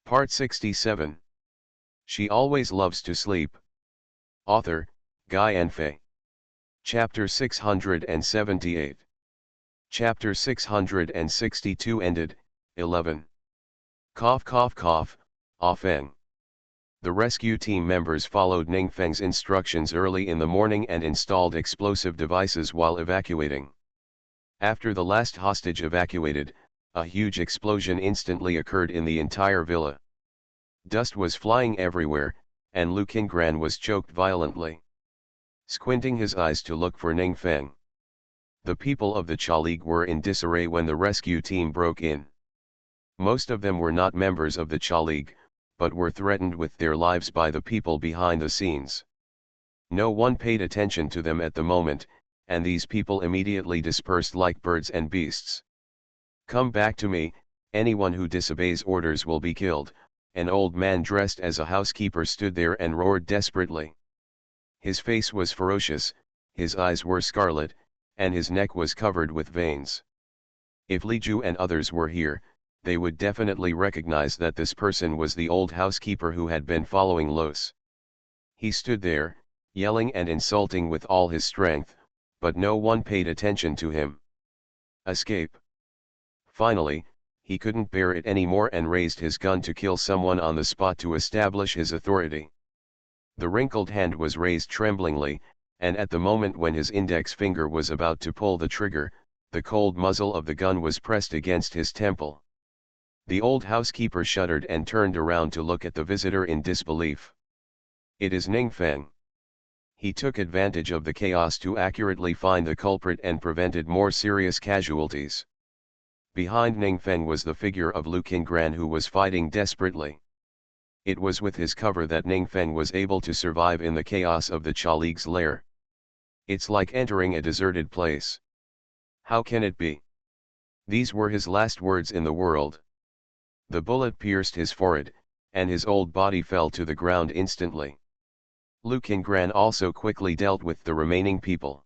Part 67. She Always Loves to Sleep. Author, Guy and Fay. Chapter 678. Chapter 662 ended, 11. Cough cough cough, Ah Feng. The rescue team members followed Ning Feng's instructions early in the morning and installed explosive devices while evacuating. After the last hostage evacuated, a huge explosion instantly occurred in the entire villa. Dust was flying everywhere, and Lu Qingran was choked violently. Squinting his eyes to look for Ning Feng. The people of the Cha League were in disarray when the rescue team broke in. Most of them were not members of the Cha League, but were threatened with their lives by the people behind the scenes. No one paid attention to them at the moment, and these people immediately dispersed like birds and beasts. "Come back to me, anyone who disobeys orders will be killed." An old man dressed as a housekeeper stood there and roared desperately. His face was ferocious, his eyes were scarlet, and his neck was covered with veins. If Li Ju and others were here, they would definitely recognize that this person was the old housekeeper who had been following Los. He stood there, yelling and insulting with all his strength, but no one paid attention to him. Escape. Finally, he couldn't bear it anymore and raised his gun to kill someone on the spot to establish his authority. The wrinkled hand was raised tremblingly, and at the moment when his index finger was about to pull the trigger, the cold muzzle of the gun was pressed against his temple. The old housekeeper shuddered and turned around to look at the visitor in disbelief. "It is Ning Feng." He took advantage of the chaos to accurately find the culprit and prevented more serious casualties. Behind Ning Feng was the figure of Lu Qingran, who was fighting desperately. It was with his cover that Ning Feng was able to survive in the chaos of the Cha League's lair. "It's like entering a deserted place. How can it be?" These were his last words in the world. The bullet pierced his forehead, and his old body fell to the ground instantly. Lu Qingran also quickly dealt with the remaining people.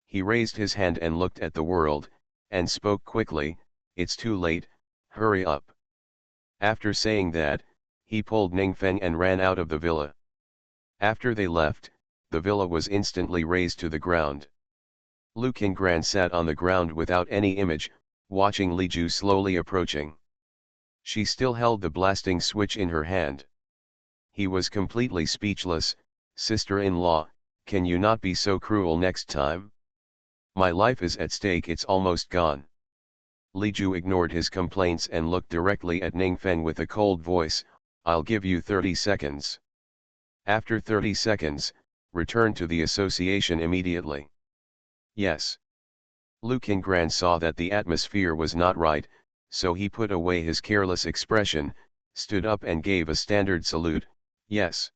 He raised his hand and looked at the world, and spoke quickly, "It's too late, hurry up." After saying that, he pulled Ning Feng and ran out of the villa. After they left, the villa was instantly razed to the ground. Lu Qingran sat on the ground without any image, watching Li Ju slowly approaching. She still held the blasting switch in her hand. He was completely speechless. "Sister-in-law, can you not be so cruel next time? My life is at stake, it's almost gone." Li Ju ignored his complaints and looked directly at Ning Feng with a cold voice. "I'll give you 30 seconds. After 30 seconds, return to the association immediately." "Yes." Lu Qingran saw that the atmosphere was not right, so he put away his careless expression, stood up and gave a standard salute. "Yes."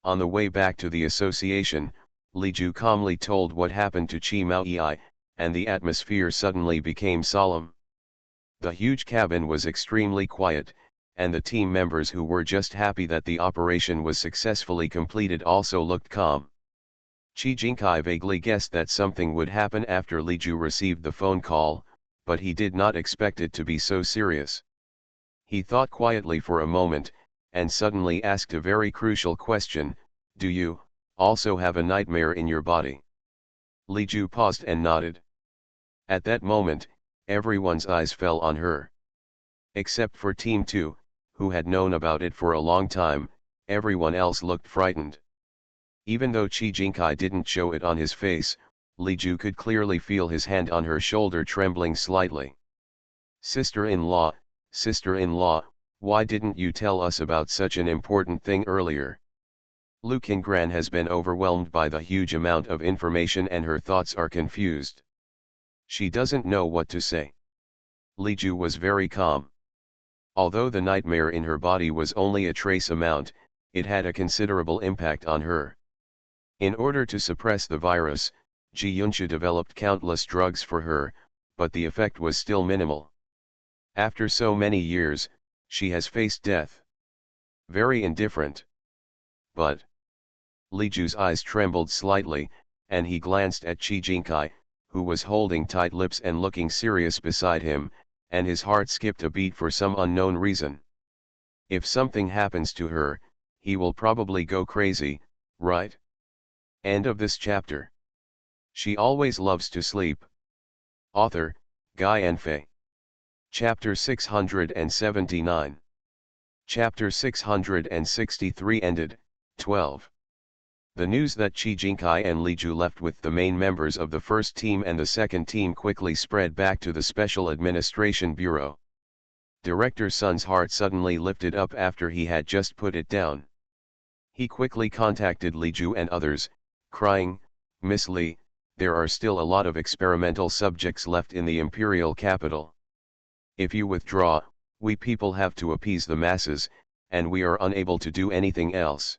On the way back to the association, Li Ju calmly told what happened to Chi Mao Yi, and the atmosphere suddenly became solemn. The huge cabin was extremely quiet, and the team members who were just happy that the operation was successfully completed also looked calm. Chi Jinkai vaguely guessed that something would happen after Li Ju received the phone call, but he did not expect it to be so serious. He thought quietly for a moment, and suddenly asked a very crucial question: "Do you also have a nightmare in your body?" Li Ju paused and nodded. At that moment, everyone's eyes fell on her. Except for Team 2, who had known about it for a long time, everyone else looked frightened. Even though Chi Jinkai didn't show it on his face, Li Ju could clearly feel his hand on her shoulder trembling slightly. Sister-in-law, sister-in-law, why didn't you tell us about such an important thing earlier?" Lu Qingran has been overwhelmed by the huge amount of information and her thoughts are confused. She doesn't know what to say. Li Ju was very calm. Although the nightmare in her body was only a trace amount, it had a considerable impact on her. In order to suppress the virus, Ji Yunsha developed countless drugs for her, but the effect was still minimal. After so many years, she has faced death. Very indifferent. But Li Ju's eyes trembled slightly, and he glanced at Chi Jinkai, who was holding tight lips and looking serious beside him, and his heart skipped a beat for some unknown reason. If something happens to her, he will probably go crazy, right? End of this chapter. She always loves to sleep. Author, Guy and Fay. Chapter 679. Chapter 663 ended. 12. The news that Chi Jinkai and Li Ju left with the main members of the first team and the second team quickly spread back to the Special Administration Bureau. Director Sun's heart suddenly lifted up after he had just put it down. He quickly contacted Li Ju and others, crying, "Miss Li, there are still a lot of experimental subjects left in the imperial capital. If you withdraw, we people have to appease the masses, and we are unable to do anything else."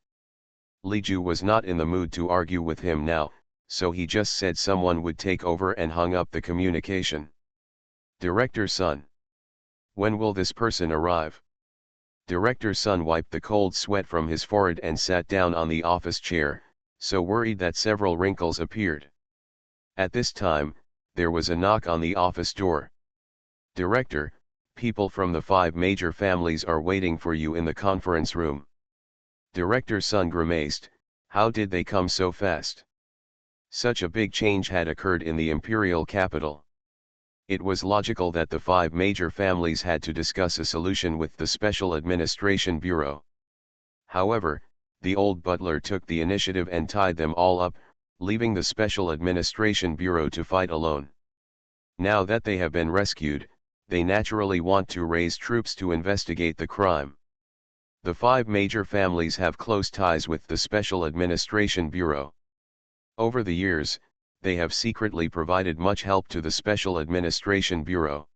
Li Ju was not in the mood to argue with him now, so he just said someone would take over and hung up the communication. Director Sun. When will this person arrive? Director Sun wiped the cold sweat from his forehead and sat down on the office chair, so worried that several wrinkles appeared. At this time, there was a knock on the office door. "Director, people from the 5 major families are waiting for you in the conference room." Director Sun grimaced. How did they come so fast? Such a big change had occurred in the imperial capital. It was logical that the 5 major families had to discuss a solution with the Special Administration Bureau. However, the old butler took the initiative and tied them all up, leaving the Special Administration Bureau to fight alone. Now that they have been rescued, they naturally want to raise troops to investigate the crime. The 5 major families have close ties with the Special Administration Bureau. Over the years, they have secretly provided much help to the Special Administration Bureau.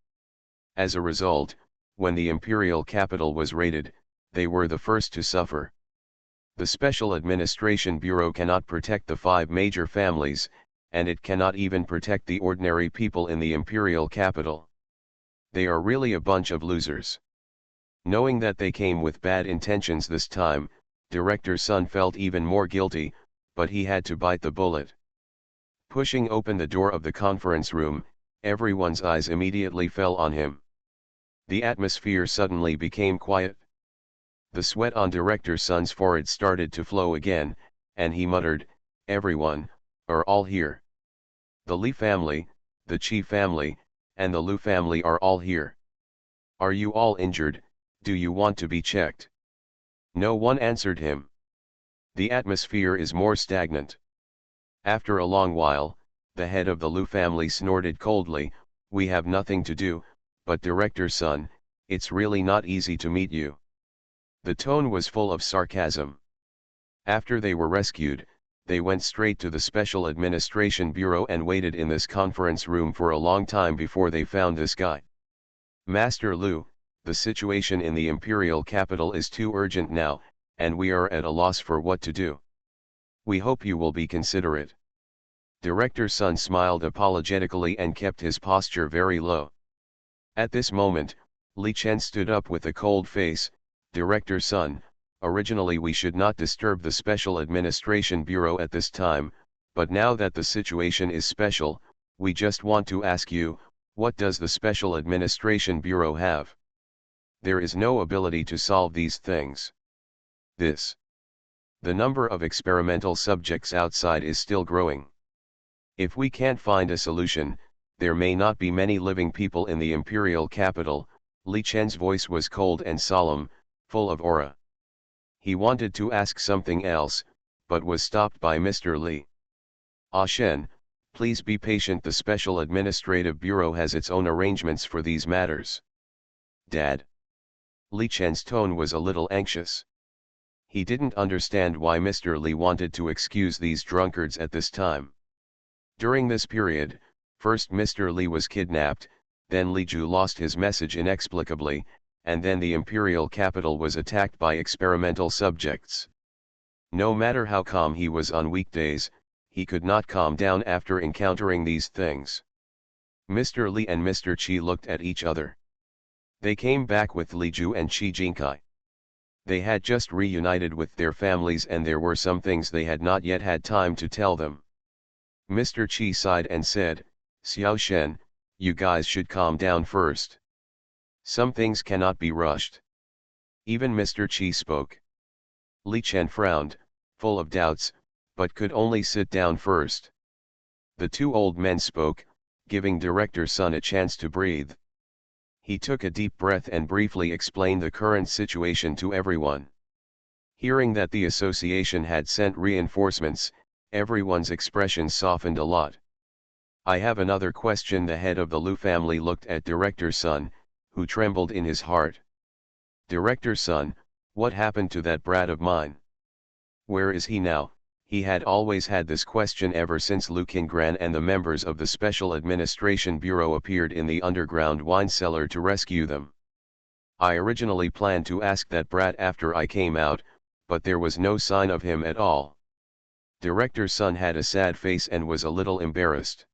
As a result, when the imperial capital was raided, they were the first to suffer. The Special Administration Bureau cannot protect the 5 major families, and it cannot even protect the ordinary people in the imperial capital. They are really a bunch of losers. Knowing that they came with bad intentions this time, Director Sun felt even more guilty, but he had to bite the bullet. Pushing open the door of the conference room, everyone's eyes immediately fell on him. The atmosphere suddenly became quiet. The sweat on Director Sun's forehead started to flow again, and he muttered, "Everyone, are all here. The Li family, the Chi family, and the Lu family are all here. Are you all injured? Do you want to be checked?" No one answered him. The atmosphere is more stagnant. After a long while, the head of the Lu family snorted coldly, "We have nothing to do, but Director Sun, it's really not easy to meet you." The tone was full of sarcasm. After they were rescued, they went straight to the Special Administration Bureau and waited in this conference room for a long time before they found this guy. "Master Lu, the situation in the imperial capital is too urgent now, and we are at a loss for what to do. We hope you will be considerate." Director Sun smiled apologetically and kept his posture very low. At this moment, Li Chen stood up with a cold face. "Director Sun, originally we should not disturb the Special Administration Bureau at this time, but now that the situation is special, we just want to ask you, what does the Special Administration Bureau have? There is no ability to solve these things. The number of experimental subjects outside is still growing. If we can't find a solution, there may not be many living people in the imperial capital." Li Chen's voice was cold and solemn, full of aura. He wanted to ask something else, but was stopped by Mr. Li. "Ah Shen, please be patient. The Special Administrative Bureau has its own arrangements for these matters." "Dad." Li Chen's tone was a little anxious. He didn't understand why Mr. Li wanted to excuse these drunkards at this time. During this period, first Mr. Li was kidnapped, then Li Ju lost his message inexplicably, and then the imperial capital was attacked by experimental subjects. No matter how calm he was on weekdays, he could not calm down after encountering these things. Mr. Li and Mr. Qi looked at each other. They came back with Li Ju and Qi Jinkai. They had just reunited with their families and there were some things they had not yet had time to tell them. Mr. Qi sighed and said, "Xiao Shen, you guys should calm down first. Some things cannot be rushed. Even Mr. Chi spoke. Li Chen frowned, full of doubts, but could only sit down first. The two old men spoke, giving Director Sun a chance to breathe. He took a deep breath and briefly explained the current situation to everyone. Hearing that the association had sent reinforcements, everyone's expression softened a lot. I have another question. The head of the Lu family looked at Director Sun, who trembled in his heart. Director Sun, what happened to that brat of mine? Where is he now? He had always had this question ever since Lu Qingran and the members of the Special Administration Bureau appeared in the underground wine cellar to rescue them. I originally planned to ask that brat after I came out, but there was no sign of him at all. Director Sun had a sad face and was a little embarrassed.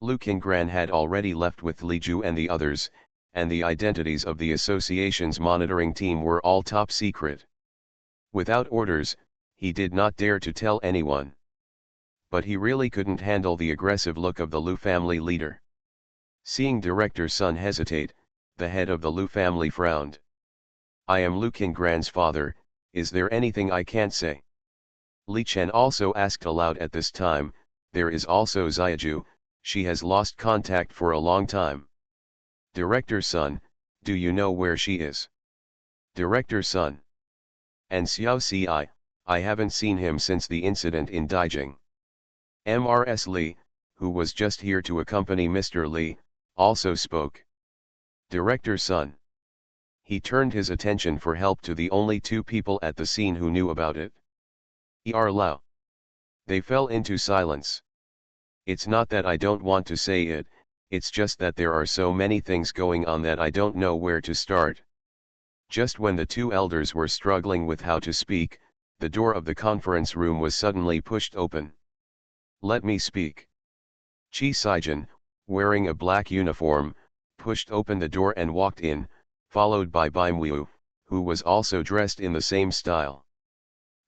Lu Qingran had already left with Li Ju and the others, and the identities of the association's monitoring team were all top secret. Without orders, he did not dare to tell anyone. But he really couldn't handle the aggressive look of the Lu family leader. Seeing Director Sun hesitate, the head of the Lu family frowned. I am Lu Qingran's father, is there anything I can't say? Li Chen also asked aloud at this time, there is also Xiaju, she has lost contact for a long time. Director Sun, do you know where she is? Director Sun. And Xiao Ci, I haven't seen him since the incident in Daijing. Mrs. Li, who was just here to accompany Mr. Li, also spoke. Director Sun. He turned his attention for help to the only two people at the scene who knew about it. Er Lao. They fell into silence. It's not that I don't want to say it, it's just that there are so many things going on that I don't know where to start. Just when the two elders were struggling with how to speak, the door of the conference room was suddenly pushed open. Let me speak. Chi Saijin, wearing a black uniform, pushed open the door and walked in, followed by Baimwu, who was also dressed in the same style.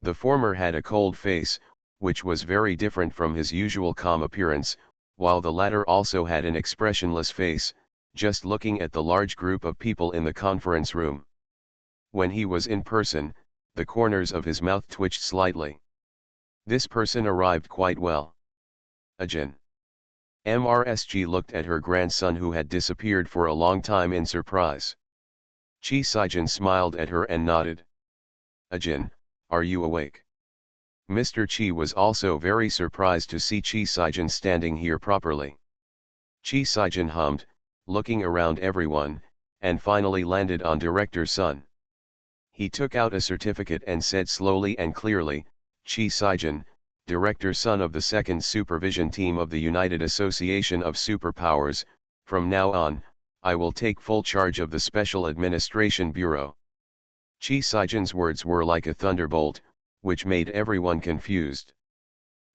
The former had a cold face, which was very different from his usual calm appearance, while the latter also had an expressionless face, just looking at the large group of people in the conference room. When he was in person, the corners of his mouth twitched slightly. This person arrived quite well. Ajin. Mrsg looked at her grandson who had disappeared for a long time in surprise. Chi Saijin smiled at her and nodded. Ajin, are you awake? Mr. Chi was also very surprised to see Chi Saijin standing here properly. Chi Saijin hummed, looking around everyone, and finally landed on Director Sun. He took out a certificate and said slowly and clearly, Chi Saijin, Director Sun of the 2nd Supervision Team of the United Association of Superpowers, from now on, I will take full charge of the Special Administration Bureau. Chi Saijin's words were like a thunderbolt, which made everyone confused.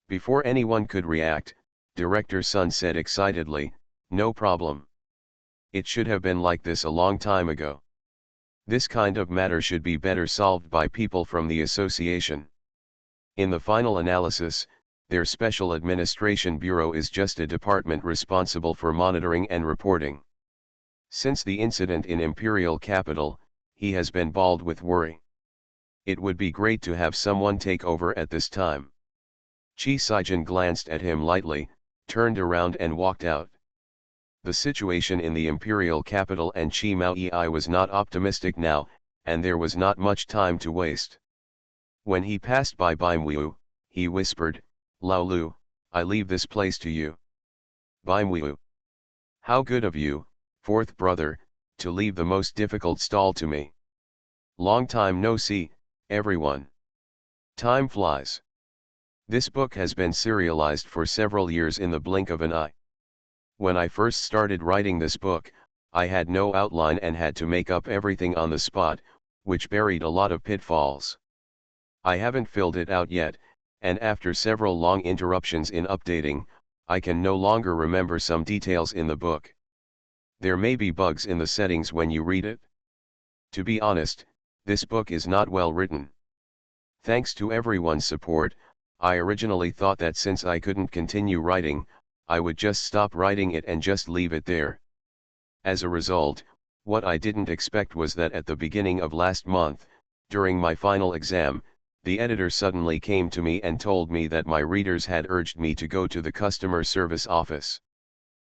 Before anyone could react, Director Sun said excitedly, no problem. It should have been like this a long time ago. This kind of matter should be better solved by people from the association. In the final analysis, their Special Administration Bureau is just a department responsible for monitoring and reporting. Since the incident in Imperial Capital, he has been bald with worry. It would be great to have someone take over at this time. Chi Saijin glanced at him lightly, turned around and walked out. The situation in the imperial capital and Chi Maoyi was not optimistic now, and there was not much time to waste. When he passed by Baimwu, he whispered, Lao Lu, I leave this place to you. Baimwu. How good of you, fourth brother, to leave the most difficult stall to me. Long time no see, everyone. Time flies. This book has been serialized for several years in the blink of an eye. When I first started writing this book, I had no outline and had to make up everything on the spot, which buried a lot of pitfalls. I haven't filled it out yet, and after several long interruptions in updating, I can no longer remember some details in the book. There may be bugs in the settings when you read it. To be honest, this book is not well written. Thanks to everyone's support, I originally thought that since I couldn't continue writing, I would just stop writing it and just leave it there. As a result, What I didn't expect was that at the beginning of last month, during my final exam, the editor suddenly came to me and told me that my readers had urged me to go to the customer service office.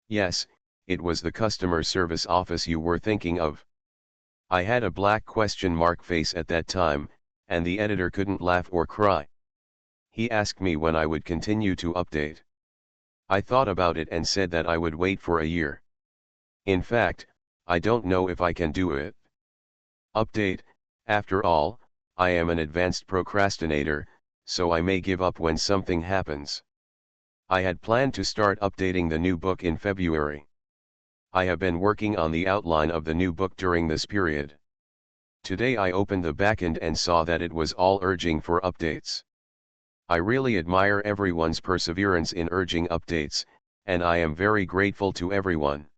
Yes, it was the customer service office you were thinking of. I had a black question mark face at that time, and the editor couldn't laugh or cry. He asked me when I would continue to update. I thought about it and said that I would wait for a year. In fact, I don't know if I can do it. Update, after all, I am an advanced procrastinator, so I may give up when something happens. I had planned to start updating the new book in February. I have been working on the outline of the new book during this period. Today I opened the backend and saw that it was all urging for updates. I really admire everyone's perseverance in urging updates, and I am very grateful to everyone.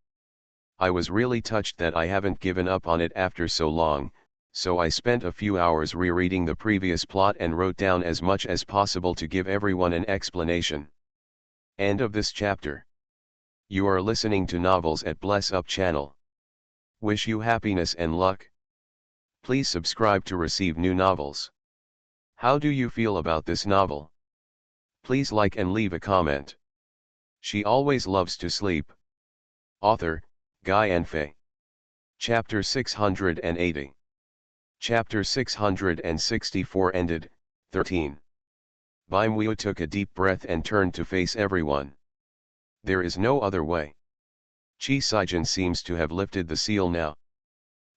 I was really touched that I haven't given up on it after so long, so I spent a few hours rereading the previous plot and wrote down as much as possible to give everyone an explanation. End of this chapter. You are listening to Novels at Bless Up channel. Wish you happiness and luck. Please subscribe to receive new novels. How do you feel about this novel? Please like and leave a comment. She always loves to sleep. Author, Guy and Faye. Chapter 680. Chapter 664 ended, 13. Baimwiu took a deep breath and turned to face everyone. There is no other way. Chi Saijin seems to have lifted the seal now.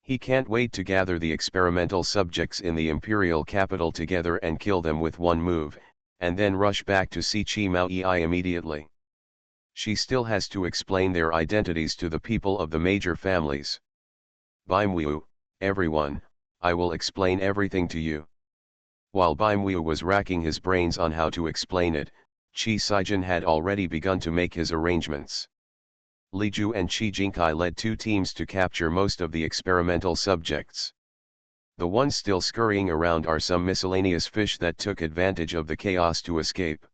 He can't wait to gather the experimental subjects in the imperial capital together and kill them with one move, and then rush back to see Chi Maoyi immediately. She still has to explain their identities to the people of the major families. Baimwiu, everyone, I will explain everything to you. While Baimwiu was racking his brains on how to explain it, Chi Saijin had already begun to make his arrangements. Li Ju and Qi Jinkai led two teams to capture most of the experimental subjects. The ones still scurrying around are some miscellaneous fish that took advantage of the chaos to escape.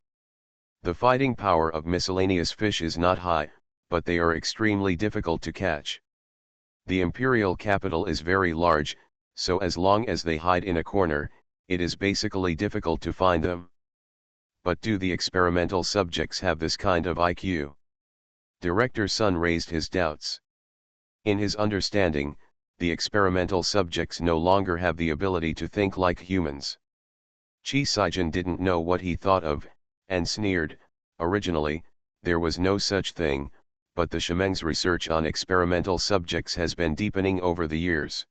The fighting power of miscellaneous fish is not high, but they are extremely difficult to catch. The imperial capital is very large, so as long as they hide in a corner, it is basically difficult to find them. But do the experimental subjects have this kind of IQ? Director Sun raised his doubts. In his understanding, the experimental subjects no longer have the ability to think like humans. Chi Saijin didn't know what he thought of, and sneered. Originally, there was no such thing, but the Shimeng's research on experimental subjects has been deepening over the years.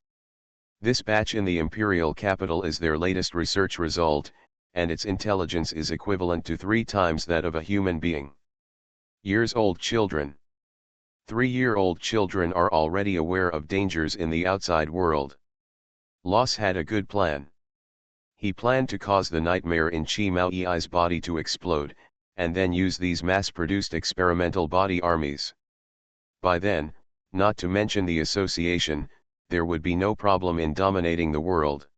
This batch in the imperial capital is their latest research result, and its intelligence is equivalent to 3 times that of a human being. Years-old children. 3-year-old children are already aware of dangers in the outside world. Loss had a good plan. He planned to cause the nightmare in Chi Maoyi's body to explode, and then use these mass-produced experimental body armies. By then, not to mention the association, there would be no problem in dominating the world.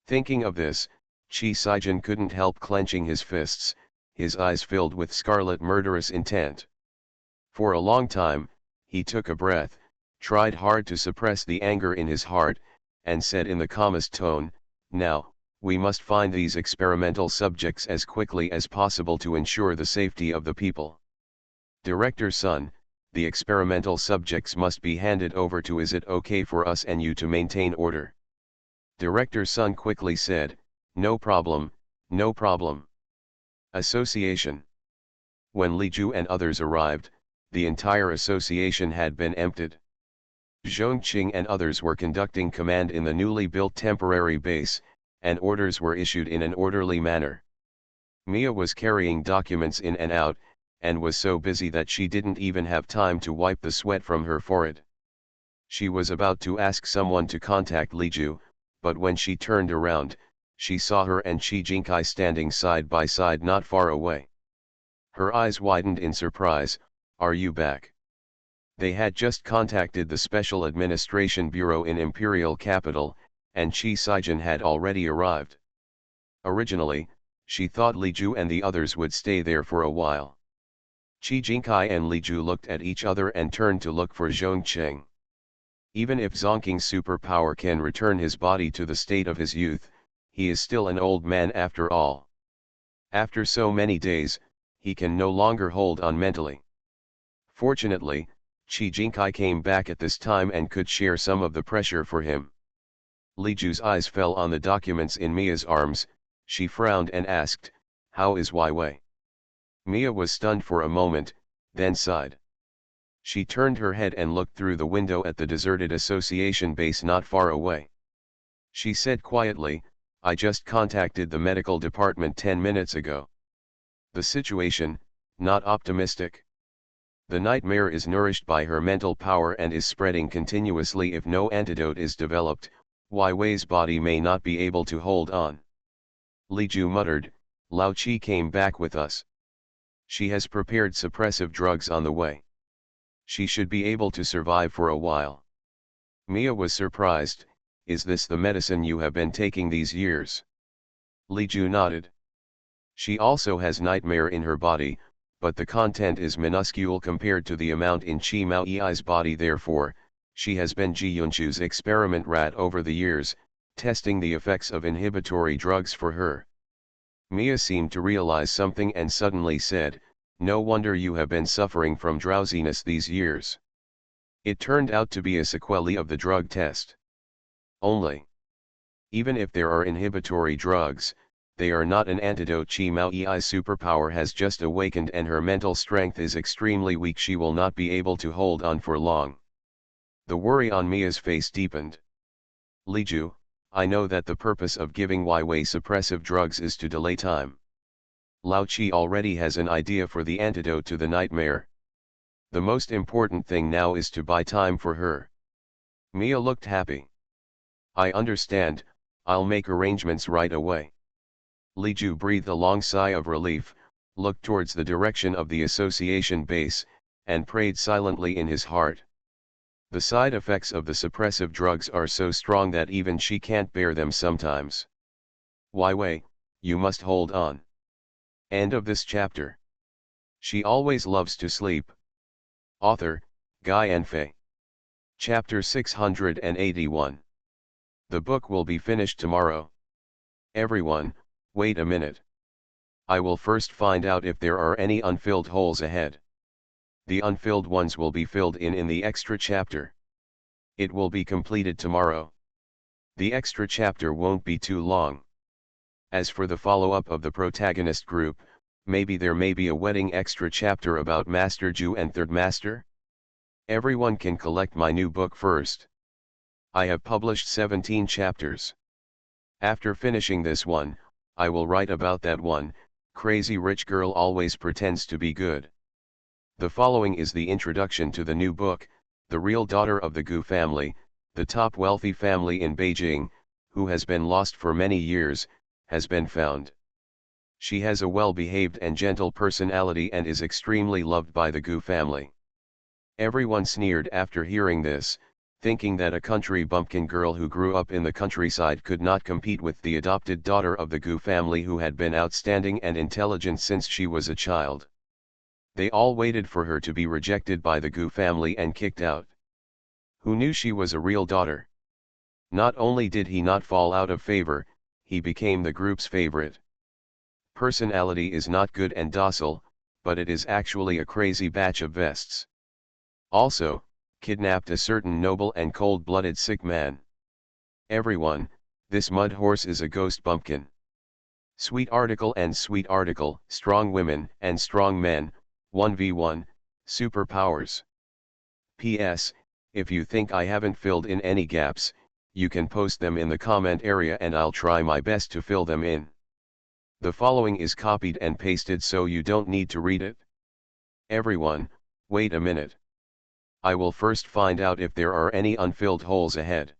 Thinking of this, Chi Saijin couldn't help clenching his fists, his eyes filled with scarlet murderous intent. For a long time, he took a breath, tried hard to suppress the anger in his heart, and said in the calmest tone, "Now, we must find these experimental subjects as quickly as possible to ensure the safety of the people. Director Sun, the experimental subjects must be handed over to. Is it okay for us and you to maintain order?" Director Sun quickly said, "No problem, no problem." Association. When Li Ju and others arrived, the entire association had been emptied. Zhongqing and others were conducting command in the newly built temporary base, and orders were issued in an orderly manner. Mia was carrying documents in and out, and was so busy that she didn't even have time to wipe the sweat from her forehead. She was about to ask someone to contact Li Ju, but when she turned around, she saw her and Qi Jinkai standing side by side not far away. Her eyes widened in surprise. "Are you back?" They had just contacted the Special Administration Bureau in Imperial Capital, and Chi Saijin had already arrived. Originally, she thought Li Ju and the others would stay there for a while. Qi Jinkai and Li Ju looked at each other and turned to look for Zhongqing. Even if Zonking's superpower can return his body to the state of his youth, he is still an old man after all. After so many days, he can no longer hold on mentally. Fortunately, Chi Jinkai came back at this time and could share some of the pressure for him. Li Ju's eyes fell on the documents in Mia's arms. She frowned and asked, "How is Wai Wei?" Mia was stunned for a moment, then sighed. She turned her head and looked through the window at the deserted association base not far away. She said quietly, "I just contacted the medical department 10 minutes ago. The situation, not optimistic. The nightmare is nourished by her mental power and is spreading continuously. If no antidote is developed, Wai Wei's body may not be able to hold on." Li Ju muttered, "Lao Chi came back with us. She has prepared suppressive drugs on the way. She should be able to survive for a while." Mia was surprised, "Is this the medicine you have been taking these years?" Li Ju nodded. "She also has nightmare in her body, but the content is minuscule compared to the amount in Chi Mao Yi's body. Therefore, she has been Ji Yunchu's experiment rat over the years, testing the effects of inhibitory drugs for her." Mia seemed to realize something and suddenly said, "No wonder you have been suffering from drowsiness these years. It turned out to be a sequelae of the drug test. Only, even if there are inhibitory drugs, they are not an antidote. Chi Mao Yi's superpower has just awakened and her mental strength is extremely weak. She will not be able to hold on for long." The worry on Mia's face deepened. "Li Ju, I know that the purpose of giving Wai Wei suppressive drugs is to delay time. Lao Chi already has an idea for the antidote to the nightmare. The most important thing now is to buy time for her." Mia looked happy. "I understand, I'll make arrangements right away." Li Ju breathed a long sigh of relief, looked towards the direction of the association base, and prayed silently in his heart. The side effects of the suppressive drugs are so strong that even she can't bear them sometimes. "Wai Wei, you must hold on." End of this chapter. She always loves to sleep. Author, Guy Enfe. Chapter 681. The book will be finished tomorrow. Everyone, wait a minute. I will first find out if there are any unfilled holes ahead. The unfilled ones will be filled in the extra chapter. It will be completed tomorrow. The extra chapter won't be too long. As for the follow-up of the protagonist group, maybe there may be a wedding extra chapter about Master Ju and Third Master? Everyone can collect my new book first. I have published 17 chapters. After finishing this one, I will write about that one. Crazy rich girl always pretends to be good. The following is the introduction to the new book. The real daughter of the Gu family, the top wealthy family in Beijing, who has been lost for many years, has been found. She has a well-behaved and gentle personality and is extremely loved by the Gu family. Everyone sneered after hearing this, thinking that a country bumpkin girl who grew up in the countryside could not compete with the adopted daughter of the Gu family who had been outstanding and intelligent since she was a child. They all waited for her to be rejected by the Gu family and kicked out. Who knew she was a real daughter? Not only did he not fall out of favor, he became the group's favorite. Personality is not good and docile, but it is actually a crazy batch of vests. Also, kidnapped a certain noble and cold-blooded sick man. Everyone, this mud horse is a ghost bumpkin. Sweet article and sweet article, strong women and strong men, 1v1, superpowers. P.S. If you think I haven't filled in any gaps, you can post them in the comment area and I'll try my best to fill them in. The following is copied and pasted so you don't need to read it. Everyone, wait a minute. I will first find out if there are any unfilled holes ahead.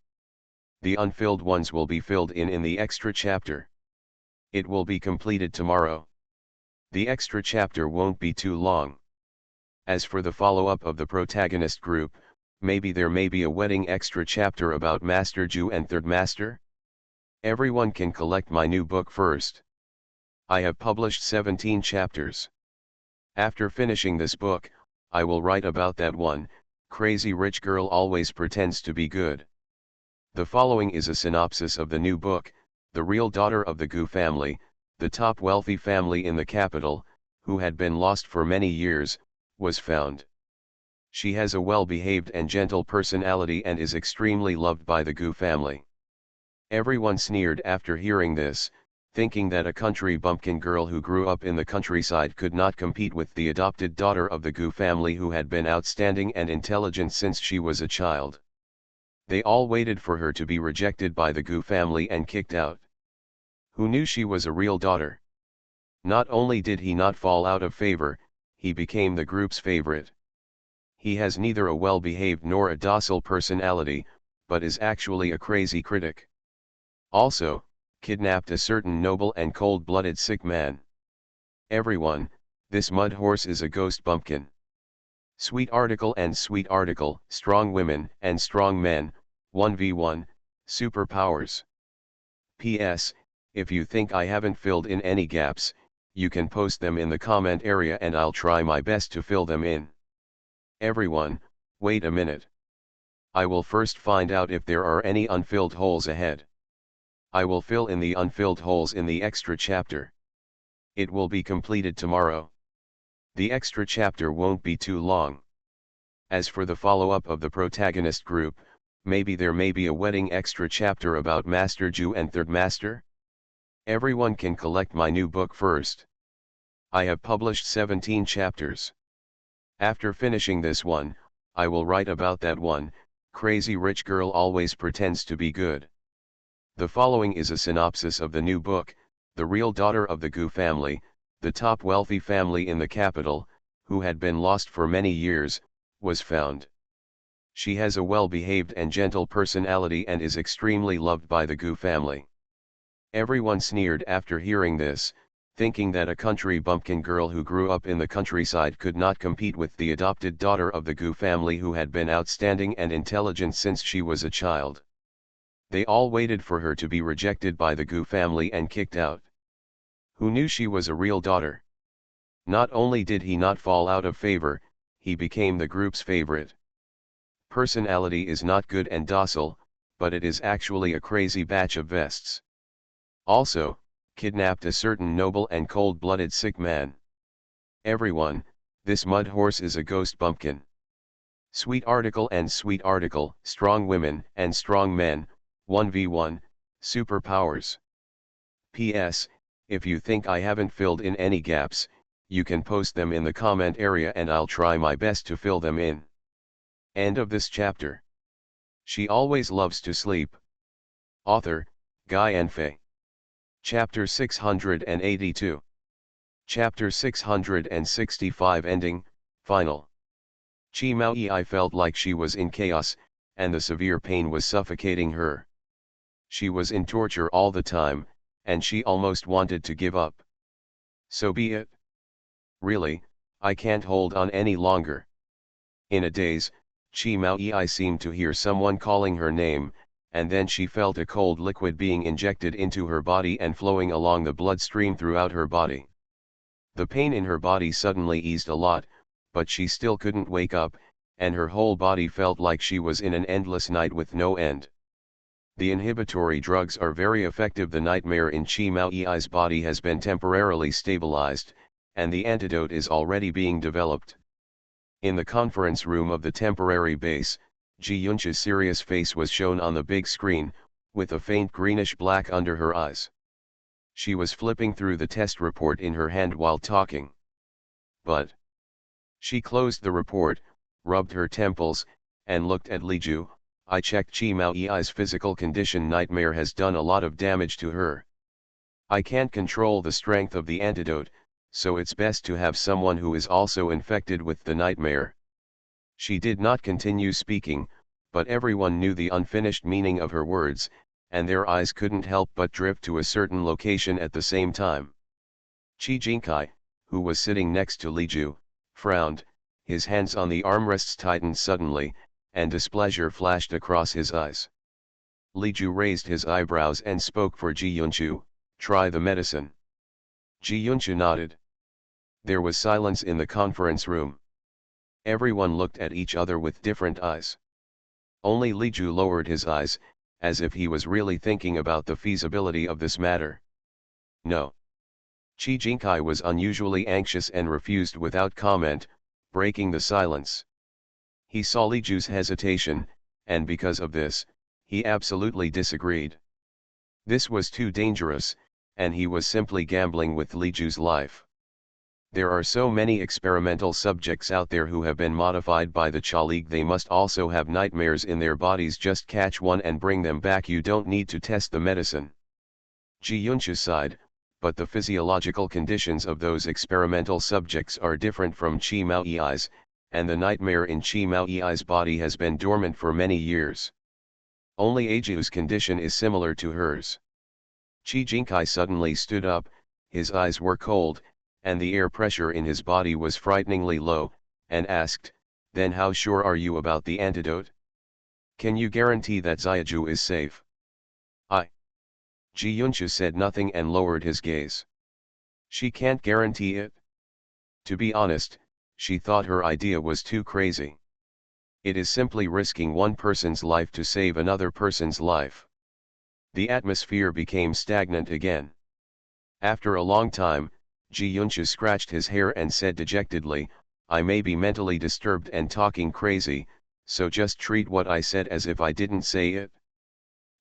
The unfilled ones will be filled in the extra chapter. It will be completed tomorrow. The extra chapter won't be too long. As for the follow-up of the protagonist group, maybe there may be a wedding extra chapter about Master Ju and Third Master? Everyone can collect my new book first. I have published 17 chapters. After finishing this book, I will write about that one. Crazy rich girl always pretends to be good. The following is a synopsis of the new book, The Real Daughter of the Gu Family, the top wealthy family in the capital, who had been lost for many years, was found. She has a well-behaved and gentle personality and is extremely loved by the Gu family. Everyone sneered after hearing this, thinking that a country bumpkin girl who grew up in the countryside could not compete with the adopted daughter of the Gu family who had been outstanding and intelligent since she was a child. They all waited for her to be rejected by the Gu family and kicked out. Who knew she was a real daughter? Not only did he not fall out of favor, he became the group's favorite. He has neither a well-behaved nor a docile personality, but is actually a crazy critic. Also, kidnapped a certain noble and cold-blooded sick man. Everyone, this mud horse is a ghost bumpkin. Sweet article and sweet article, strong women and strong men, 1v1, superpowers. P.S. If you think I haven't filled in any gaps, you can post them in the comment area and I'll try my best to fill them in. Everyone, wait a minute. I will first find out if there are any unfilled holes ahead. I will fill in the unfilled holes in the extra chapter. It will be completed tomorrow. The extra chapter won't be too long. As for the follow-up of the protagonist group, maybe there may be a wedding extra chapter about Master Ju and Third Master? Everyone can collect my new book first. I have published 17 chapters. After finishing this one, I will write about that one. Crazy rich girl always pretends to be good. The following is a synopsis of the new book, The Real Daughter of the Gu Family, the top wealthy family in the capital, who had been lost for many years, was found. She has a well-behaved and gentle personality and is extremely loved by the Gu family. Everyone sneered after hearing this, thinking that a country bumpkin girl who grew up in the countryside could not compete with the adopted daughter of the Gu family who had been outstanding and intelligent since she was a child. They all waited for her to be rejected by the Gu family and kicked out. Who knew she was a real daughter? Not only did he not fall out of favor, he became the group's favorite. Personality is not good and docile, but it is actually a crazy batch of vests. Also, kidnapped a certain noble and cold-blooded sick man. Everyone, this mud horse is a ghost bumpkin. Sweet article and sweet article, strong women and strong men, 1v1, superpowers. P.S. If you think I haven't filled in any gaps, you can post them in the comment area and I'll try my best to fill them in. End of this chapter. She always loves to sleep. Author, Guy and Fei. Chapter 682. Chapter 665 Ending, Final. Chi Mao Yi felt like she was in chaos, and the severe pain was suffocating her. She was in torture all the time, and she almost wanted to give up. So be it. Really, I can't hold on any longer. In a daze, Chi Mao Yi seemed to hear someone calling her name, and then she felt a cold liquid being injected into her body and flowing along the bloodstream throughout her body. The pain in her body suddenly eased a lot, but she still couldn't wake up, and her whole body felt like she was in an endless night with no end. The inhibitory drugs are very effective. The nightmare in Chi Mao Yi's body has been temporarily stabilized, and the antidote is already being developed. In the conference room of the temporary base, Ji Yuncha's serious face was shown on the big screen, with a faint greenish-black under her eyes. She was flipping through the test report in her hand while talking. But she closed the report, rubbed her temples, and looked at Li Ju. I checked Chi Mao Yi's physical condition. Nightmare has done a lot of damage to her. I can't control the strength of the antidote, so it's best to have someone who is also infected with the nightmare. She did not continue speaking, but everyone knew the unfinished meaning of her words, and their eyes couldn't help but drift to a certain location at the same time. Qi Jinkai, who was sitting next to Li Ju, frowned, his hands on the armrests tightened suddenly, and displeasure flashed across his eyes. Li Ju raised his eyebrows and spoke for Ji Yunchu, "Try the medicine." Ji Yunchu nodded. There was silence in the conference room. Everyone looked at each other with different eyes. Only Li Ju lowered his eyes, as if he was really thinking about the feasibility of this matter. No. Qi Jinkai was unusually anxious and refused without comment, breaking the silence. He saw Li Ju's hesitation, and because of this, he absolutely disagreed. This was too dangerous, and he was simply gambling with Li Ju's life. There are so many experimental subjects out there who have been modified by the Cha League. They must also have nightmares in their bodies. Just catch one and bring them back. You don't need to test the medicine. Ji Yunxia sighed, but the physiological conditions of those experimental subjects are different from Qi Maoyi's, and the nightmare in Qi Maoyi's body has been dormant for many years. Only Ajiu's condition is similar to hers. Qi Jinkai suddenly stood up, his eyes were cold, and the air pressure in his body was frighteningly low, and asked, "Then how sure are you about the antidote? Can you guarantee that Xiaju is safe?" Ji Yunxia said nothing and lowered his gaze. She can't guarantee it? To be honest, she thought her idea was too crazy. It is simply risking one person's life to save another person's life. The atmosphere became stagnant again. After a long time, Ji Yunxia scratched his hair and said dejectedly, "I may be mentally disturbed and talking crazy, so just treat what I said as if I didn't say it."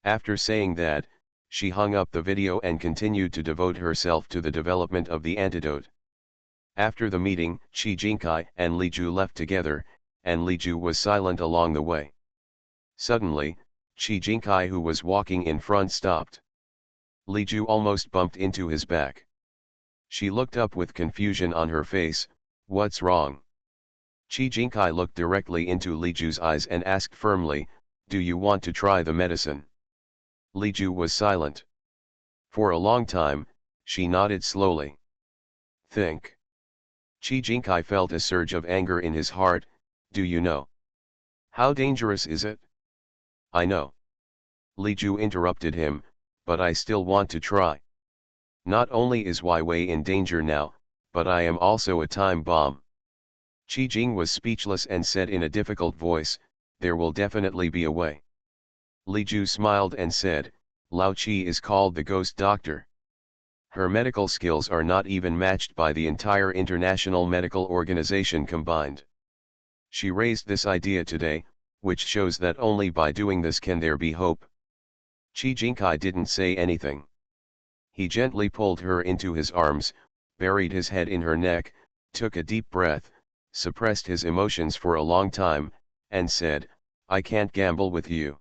After saying that, she hung up the video and continued to devote herself to the development of the antidote. After the meeting, Qi Jinkai and Li Ju left together, and Li Ju was silent along the way. Suddenly, Qi Jinkai, who was walking in front, stopped. Li Ju almost bumped into his back. She looked up with confusion on her face. "What's wrong?" Qi Jinkai looked directly into Li Ju's eyes and asked firmly, "Do you want to try the medicine?" Li Ju was silent. For a long time, she nodded slowly. "Think." Qi Jinkai felt a surge of anger in his heart. "Do you know? How dangerous is it?" "I know." Li Ju interrupted him, "But I still want to try. Not only is Wei Wei in danger now, but I am also a time bomb." Qi Jing was speechless and said in a difficult voice, "There will definitely be a way." Li Ju smiled and said, "Lao Qi is called the Ghost Doctor. Her medical skills are not even matched by the entire International Medical Organization combined. She raised this idea today, which shows that only by doing this can there be hope." Qi Jinkai didn't say anything. He gently pulled her into his arms, buried his head in her neck, took a deep breath, suppressed his emotions for a long time, and said, "I can't gamble with you."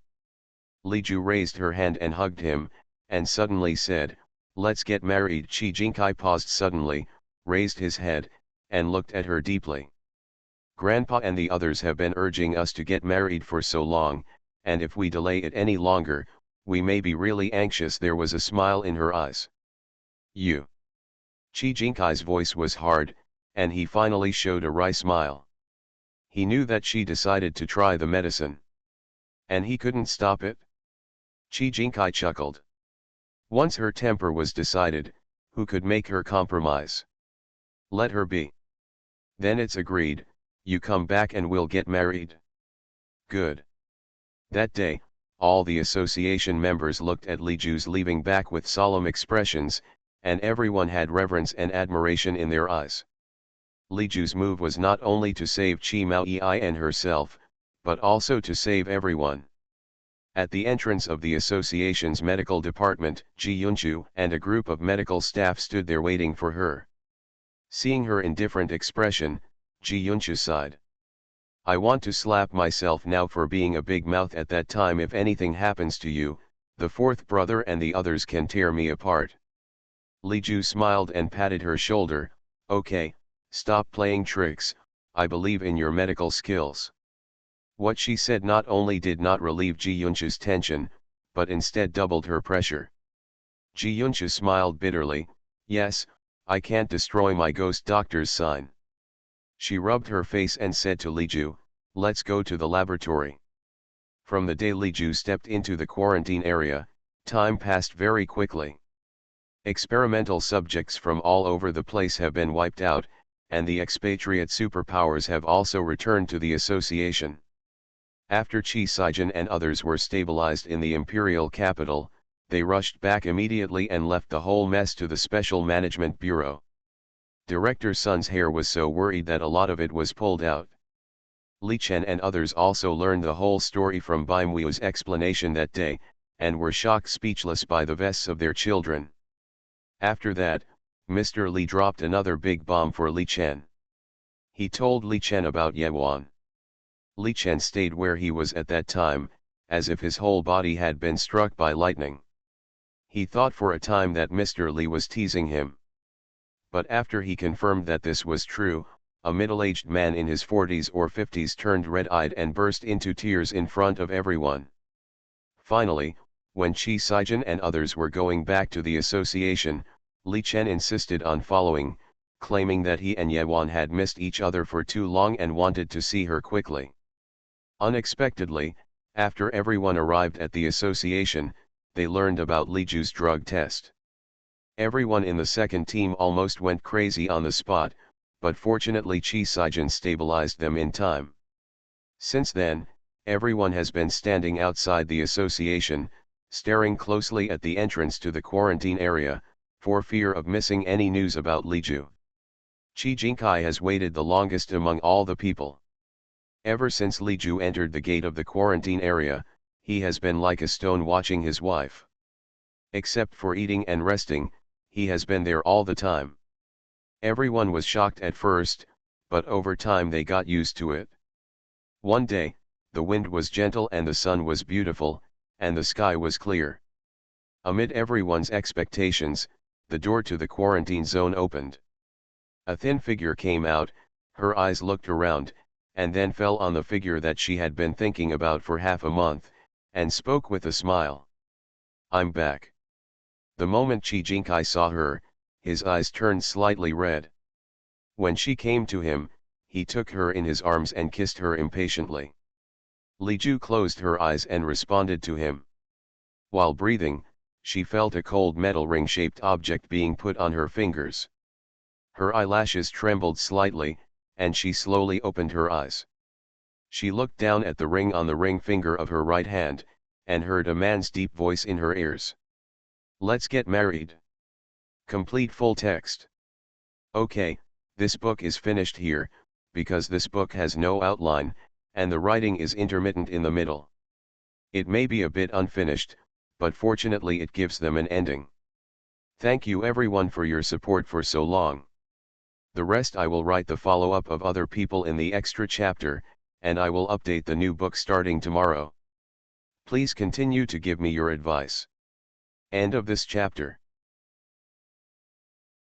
Li Ju raised her hand and hugged him, and suddenly said, "Let's get married." Qi Jinkai paused suddenly, raised his head, and looked at her deeply. "Grandpa and the others have been urging us to get married for so long, and if we delay it any longer, we may be really anxious." There was a smile in her eyes. "You." Qi Jinkai's voice was hard, and he finally showed a wry smile. He knew that she decided to try the medicine. And he couldn't stop it? Qi Jinkai chuckled. Once her temper was decided, who could make her compromise? Let her be. Then it's agreed, you come back and we'll get married. Good. That day, all the association members looked at Li Ju's leaving back with solemn expressions, and everyone had reverence and admiration in their eyes. Li Ju's move was not only to save Qi Maoyi and herself, but also to save everyone. At the entrance of the association's medical department, Ji Yunchu and a group of medical staff stood there waiting for her. Seeing her indifferent expression, Ji Yunchu sighed. I want to slap myself now for being a big mouth at that time. If anything happens to you, the fourth brother and the others can tear me apart. Li Ju smiled and patted her shoulder. Okay, stop playing tricks, I believe in your medical skills. What she said not only did not relieve Ji Yunchu's tension, but instead doubled her pressure. Ji Yunchu smiled bitterly. Yes, I can't destroy my ghost doctor's sign. She rubbed her face and said to Li Ju, let's go to the laboratory. From the day Li Ju stepped into the quarantine area, time passed very quickly. Experimental subjects from all over the place have been wiped out, and the expatriate superpowers have also returned to the association. After Qi Shijin and others were stabilized in the imperial capital, they rushed back immediately and left the whole mess to the Special Management Bureau. Director Sun's hair was so worried that a lot of it was pulled out. Li Chen and others also learned the whole story from Bai Mui's explanation that day, and were shocked speechless by the vests of their children. After that, Mr. Li dropped another big bomb for Li Chen. He told Li Chen about Yewan. Li Chen stayed where he was at that time, as if his whole body had been struck by lightning. He thought for a time that Mr. Li was teasing him. But after he confirmed that this was true, a middle-aged man in his 40s or 50s turned red-eyed and burst into tears in front of everyone. Finally, when Qi Shijin and others were going back to the association, Li Chen insisted on following, claiming that he and Yewan had missed each other for too long and wanted to see her quickly. Unexpectedly, after everyone arrived at the association, they learned about Li Ju's drug test. Everyone in the second team almost went crazy on the spot, but fortunately Qi Shijin stabilized them in time. Since then, everyone has been standing outside the association, staring closely at the entrance to the quarantine area, for fear of missing any news about Li Ju. Qi Jinkai has waited the longest among all the people. Ever since Li Ju entered the gate of the quarantine area, he has been like a stone watching his wife. Except for eating and resting, he has been there all the time. Everyone was shocked at first, but over time they got used to it. One day, the wind was gentle and the sun was beautiful, and the sky was clear. Amid everyone's expectations, the door to the quarantine zone opened. A thin figure came out, her eyes looked around, and then fell on the figure that she had been thinking about for half a month, and spoke with a smile. "I'm back." The moment Qi Jinkai saw her, his eyes turned slightly red. When she came to him, he took her in his arms and kissed her impatiently. Li Ju closed her eyes and responded to him. While breathing, she felt a cold metal ring-shaped object being put on her fingers. Her eyelashes trembled slightly, and she slowly opened her eyes. She looked down at the ring on the ring finger of her right hand, and heard a man's deep voice in her ears. "Let's get married." Complete full text. Okay, this book is finished here, because this book has no outline, and the writing is intermittent in the middle. It may be a bit unfinished, but fortunately it gives them an ending. Thank you everyone for your support for so long. The rest I will write the follow-up of other people in the extra chapter, and I will update the new book starting tomorrow. Please continue to give me your advice. End of this chapter.